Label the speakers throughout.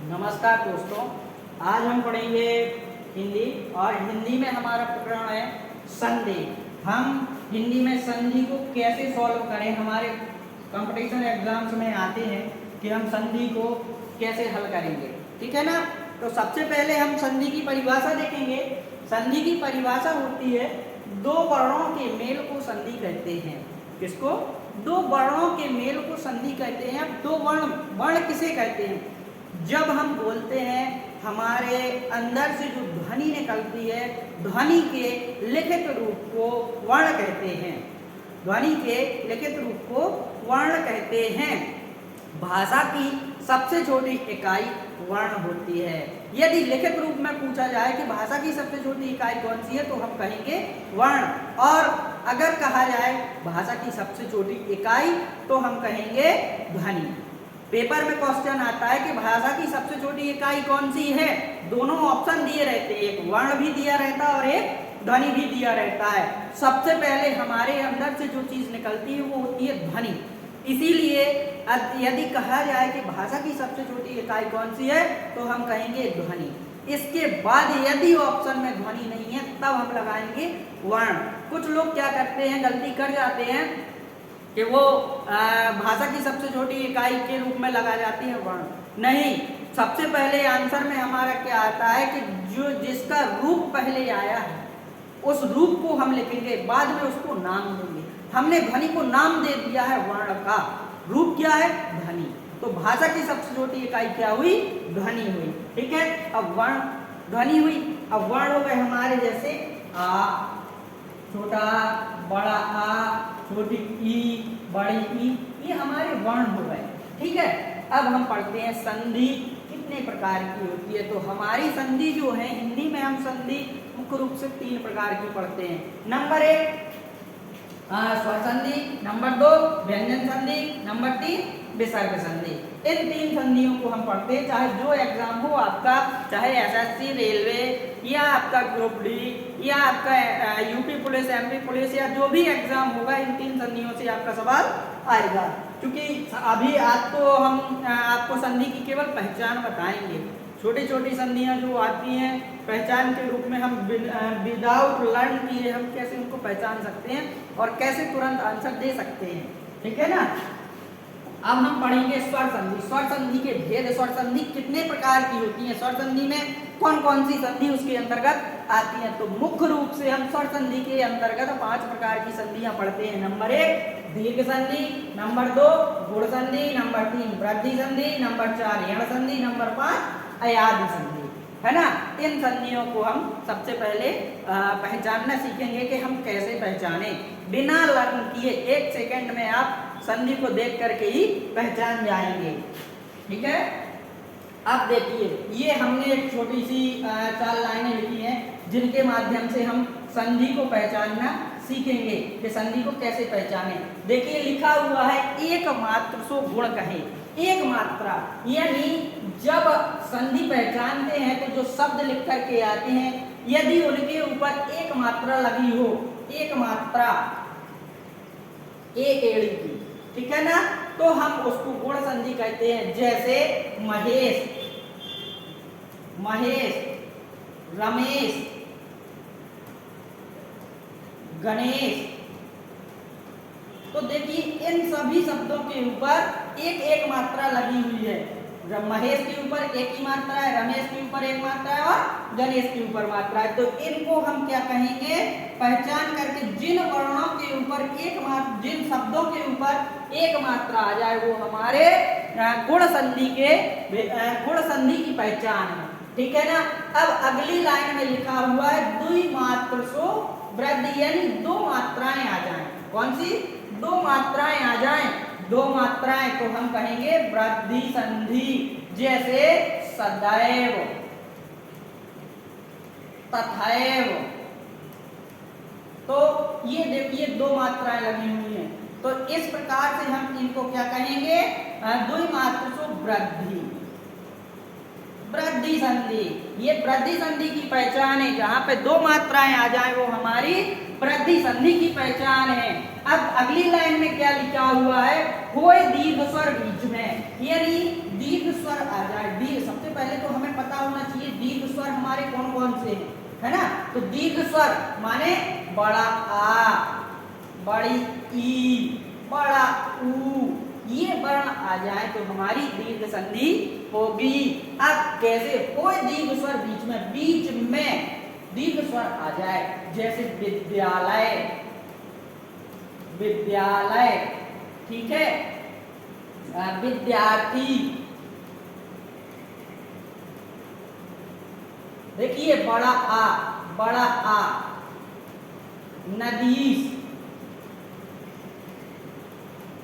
Speaker 1: नमस्कार दोस्तों, आज हम पढ़ेंगे हिंदी और हिंदी में हमारा प्रकरण है संधि। हम हिंदी में संधि को कैसे सॉल्व करें, हमारे कंपटीशन एग्जाम्स में आते हैं कि हम संधि को कैसे हल करेंगे, ठीक है ना। तो सबसे पहले हम संधि की परिभाषा देखेंगे। संधि की परिभाषा होती है दो वर्णों के मेल को संधि कहते हैं। किसको? दो वर्णों के मेल को संधि कहते हैं। अब दो वर्ण किसे कहते हैं? जब हम बोलते हैं हमारे अंदर से जो ध्वनि निकलती है, ध्वनि के लिखित रूप को वर्ण कहते हैं। ध्वनि के लिखित रूप को वर्ण कहते हैं। भाषा की सबसे छोटी इकाई वर्ण होती है। यदि लिखित रूप में पूछा जाए कि भाषा की सबसे छोटी इकाई कौन सी है, तो हम कहेंगे वर्ण। और अगर कहा जाए भाषा की सबसे छोटी इकाई, तो हम कहेंगे ध्वनि। पेपर में क्वेश्चन आता है कि भाषा की सबसे छोटी इकाई कौन सी है। दोनों ऑप्शन दिए रहते हैं, एक वर्ण भी दिया रहता है और एक ध्वनि भी दिया रहता है। सबसे पहले हमारे अंदर से जो चीज निकलती है वो होती है ध्वनि। इसीलिए यदि कहा जाए कि भाषा की सबसे छोटी इकाई कौन सी है, तो हम कहेंगे ध्वनि। इसके बाद यदि ऑप्शन में ध्वनि नहीं है, तब हम लगाएंगे वर्ण। कुछ लोग क्या करते हैं, गलती कर जाते हैं कि वो भाषा की सबसे छोटी इकाई के रूप में लगा जाती है वर्ण। नहीं, सबसे पहले आंसर में हमारा क्या आता है कि जो जिसका रूप पहले आया है उस रूप को हम लिखेंगे, बाद में उसको नाम देंगे। हमने ध्वनि को नाम दे दिया है वर्ण का, रूप क्या है? ध्वनि। तो भाषा की सबसे छोटी इकाई क्या हुई? ध्वनि हुई, ठीक है। अब वर्ण, ध्वनि हुई, अब वर्ण हो गए हमारे जैसे आ, छोटा बड़ा आ, छोटी ई, बड़ी ई, ये हमारे वर्ण हो गए, ठीक है। अब हम पढ़ते हैं संधि कितने प्रकार की होती है। तो हमारी संधि जो है, हिंदी में हम संधि मुख्य रूप से 3 प्रकार की पढ़ते हैं। नंबर 1 स्वर संधि, नंबर 2 व्यंजन संधि, नंबर 3 विसर्ग संधि। इन 3 संधियों को हम पढ़ते हैं, चाहे जो एग्जाम हो आपका, चाहे एसएससी, रेलवे या आपका ग्रुप डी या आपका यूपी पुलिस, एमपी पुलिस या जो भी एग्जाम होगा, इन 3 संधियों से आपका सवाल आएगा। क्योंकि अभी हम आपको संधि की केवल पहचान बताएंगे। छोटी छोटी संधियां जो आती हैं पहचान के रूप में, हम विदाउट लर्न किए हम कैसे उनको पहचान सकते हैं और कैसे तुरंत आंसर दे सकते हैं, ठीक है ना। अब हम पढ़ेंगे स्वर संधि। स्वर संधि के भेद, स्वर संधि कितने प्रकार की होती है, स्वर संधि में कौन कौन सी संधि उसके अंतर्गत आती है। तो मुख्य रूप से हम स्वर संधि के अंतर्गत 5 प्रकार की संधियां पढ़ते हैं। नंबर 1 दीर्घ संधि, नंबर 2 गुण संधि, नंबर 3 वृद्धि संधि, नंबर 4 यण संधि, नंबर 5 अयादि संधि, है ना। इन संधियों को हम सबसे पहले पहचानना सीखेंगे कि हम कैसे पहचाने। बिना लर्न किए 1 सेकंड में आप संधि को देख करके ही पहचान जाएंगे, ठीक है। अब देखिए, ये हमने एक छोटी सी 4 लाइनें लिखी हैं जिनके माध्यम से हम संधि को पहचानना सीखेंगे कि संधि को कैसे पहचाने। देखिए लिखा हुआ है एक मात्र सो गुण कहे। एक मात्रा यानी जब संधि पहचानते हैं तो जो शब्द लिख करके आते हैं, यदि उनके ऊपर एक मात्रा लगी हो, एक मात्रा एक एड़ी की, ठीक है ना, तो हम उसको गुण संधि कहते हैं। जैसे महेश, महेश, रमेश, गणेश। तो देखिए इन सभी शब्दों के ऊपर एक एक मात्रा लगी हुई है। महेश के ऊपर एक ही मात्रा है, रमेश के ऊपर एक मात्रा है और गणेश के ऊपर मात्रा है। तो इनको हम क्या कहेंगे? पहचान करके जिन वर्णों के ऊपर जिन शब्दों के ऊपर एक मात्रा आ जाए वो हमारे गुण संधि की पहचान है, ठीक है ना। अब अगली लाइन में लिखा हुआ है द्विमात्र सो वृद्धि, यानी 2 मात्राएं आ जाएं। कौन सी? 2 मात्राएं आ जाएं। 2 मात्राएं तो हम कहेंगे वृद्धि संधि। जैसे सदैव, तथैव। तो ये देखिए 2 मात्राएं लगी हुई हैं। तो इस प्रकार से हम इनको क्या कहेंगे? द्विमात्र सो वृद्धि, वृद्धि संधि। ये वृद्धि संधि की पहचान है। जहां पे 2 मात्राएं आ जाए वो हमारी वृद्धि संधि की पहचान है। अब अगली लाइन में क्या लिखा हुआ है? कोई दीर्घ स्वर बीच में, यानी दीर्घ स्वर आ जाए। दीर्घ सबसे पहले तो हमें पता होना चाहिए दीर्घ स्वर हमारे कौन कौन से हैं, है ना। तो दीर्घ स्वर माने बड़ा आ, बड़ी ई, बड़ा ऊ, ये वर्ण आ जाए तो हमारी दीर्घ संधि होगी। अब कैसे, कोई दीर्घ स्वर बीच में दीर्घ स्वर आ जाए, जैसे विद्यालय, विद्यालय, ठीक है, विद्यार्थी, देखिए बड़ा आ, बड़ा आ, नदीस,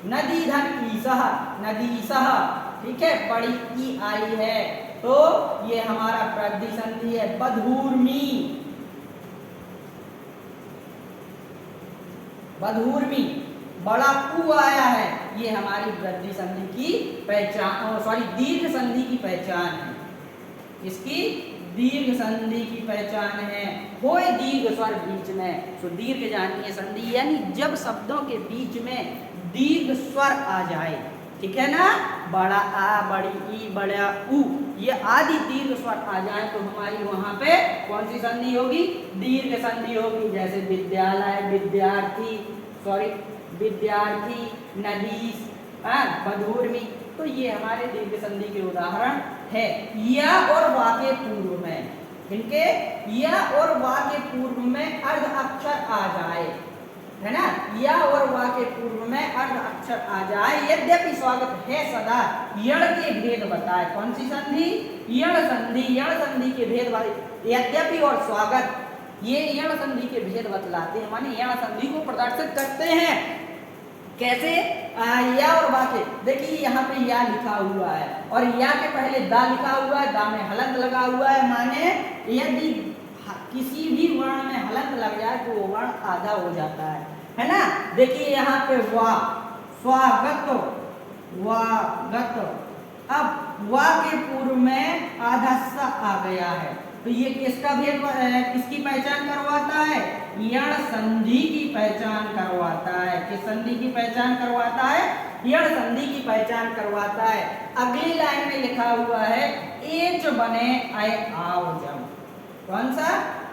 Speaker 1: नदी धन ईसह, नदीसह, ठीक है, बड़ी ई आई है तो ये हमारा वृद्धि संधि है। बधूर्मी, बधूर्मी, बड़ा ऊ आया है, ये हमारी वृद्धि संधि की पहचान, सॉरी दीर्घ संधि की पहचान है, इसकी दीर्घ संधि की पहचान है। कोई दीर्घ स्वर बीच में, तो दीर्घ जानिए संधि यानी जब शब्दों के बीच में दीर्घ स्वर आ जाए, ठीक है ना, बड़ा आ, बड़ी ई, बड़ा ऊ, ये आदि दीर्घ स्वर आ जाए तो हमारी वहां पे कौन सी संधि होगी, दीर्घ संधि होगी। जैसे विद्यालय, विद्यार्थी, सॉरी विद्यार्थी, नदीस, बधूर्मी, तो ये हमारे दीर्घ संधि के उदाहरण है। या और वा के पूर्व में, इनके या और वा के पूर्व में अर्ध अक्षर आ जाए, है ना, या और वा के पूर्व में अर्ध अक्षर आ जाए, यद्यपि स्वागत है सदा यण के भेद बताए। कौन सी संधि, यण संधि, यण संधि के भेद, यद्यपि और स्वागत, ये यण संधि के भेद बतलाते हैं, माने यण संधि को प्रदर्शित करते हैं। कैसे, या और वा के, देखिए यहाँ पे या लिखा हुआ है और या के पहले दा लिखा हुआ है, दा में हलंत लगा हुआ है, माने यदि किसी भी वर्ण में हलंत लग जाए तो वो वर्ण आधा हो जाता है ना। देखिए यहाँ पे वा, स्वागत, वागत, अब वा के पूर्व में आधा सा आ गया है तो ये किसका भेद, किसकी पहचान करवाता है, यण संधि की पहचान करवाता है। किस संधि की पहचान करवाता है, यण संधि की पहचान करवाता है। अगली लाइन में लिखा हुआ है एच बने आए आव जब, कौन सा,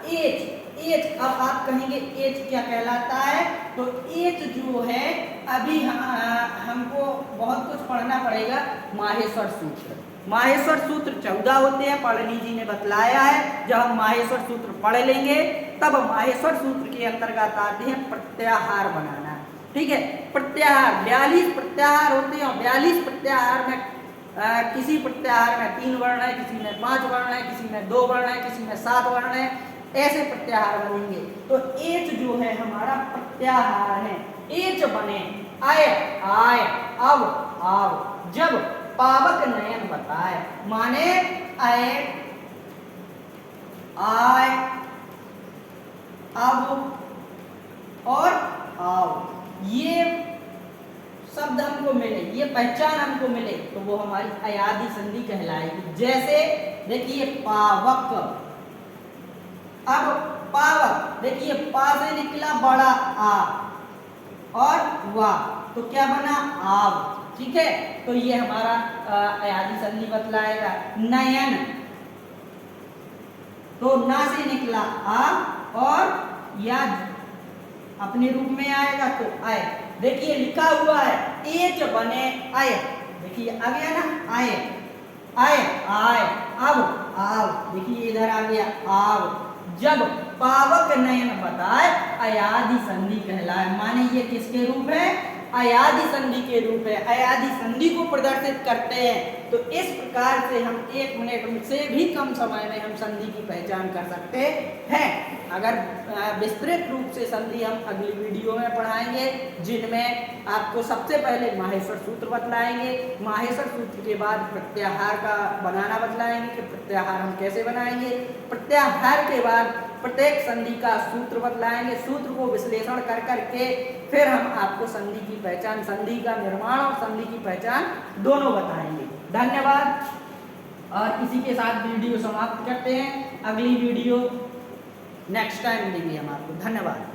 Speaker 1: एच, एच, अब आप कहेंगे एच क्या कहलाता है, तो एच जो है अभी हमको बहुत कुछ पढ़ना पड़ेगा। माहेश्वर सूत्र, माहेश्वर सूत्र 14 होते हैं, पढ़नी जी ने बतलाया है। जब हम माहेश्वर सूत्र पढ़ लेंगे तब माहेश्वर सूत्र के अंतर्गत आते हैं प्रत्याहार बनाना, ठीक है। प्रत्याहार 42 प्रत्याहार होते हैं, 42 प्रत्याहार में किसी प्रत्याहार में 3 वर्ण है, किसी में 5 वर्ण है, किसी में 2 वर्ण है, किसी में 7 वर्ण है, ऐसे प्रत्याहार बनेंगे। तो एच जो है हमारा प्रत्याहार है। एच बने आय, आय, अब, आव, जब पावक नयन बताए, माने आय, आय, अब और आव, ये शब्द हमको मिले, ये पहचान हमको मिले तो वो हमारी अयादी संधि कहलाएगी। जैसे देखिए पावक, अब पावक, देखिए पा से निकला बड़ा आ और वा, तो क्या बना, आव, ठीक है। तो ये हमारा अयादी संधि बतलाएगा। नयन, तो ना से निकला आ और या अपने रूप में आएगा तो आए। देखिए लिखा हुआ है एच बने आय, देखिए आ गया ना, आए, आए, आए, अब, आव, देखिए इधर आ गया आव, जब पावक नयन बताए अयादी संधि कहलाए, माने ये किसके रूप है, अयादी संधि के रूप है, अयादी संधि को प्रदर्शित करते हैं। तो इस प्रकार से हम 1 मिनट से भी कम समय में हम संधि की पहचान कर सकते हैं। अगर विस्तृत रूप से संधि हम अगली वीडियो में पढ़ाएंगे, जिनमें आपको सबसे पहले माहेश्वर सूत्र बतलाएंगे, माहेश्वर सूत्र के बाद प्रत्याहार का बनाना बतलाएंगे कि प्रत्याहार हम कैसे बनाएंगे, प्रत्याहार के बाद प्रत्येक संधि का सूत्र बतलाएंगे, सूत्र को विश्लेषण कर करके फिर हम आपको संधि की पहचान, संधि का निर्माण और संधि की पहचान दोनों बताएंगे। धन्यवाद। और इसी के साथ वीडियो समाप्त करते हैं। अगली वीडियो नेक्स्ट टाइम देंगे हम आपको। धन्यवाद।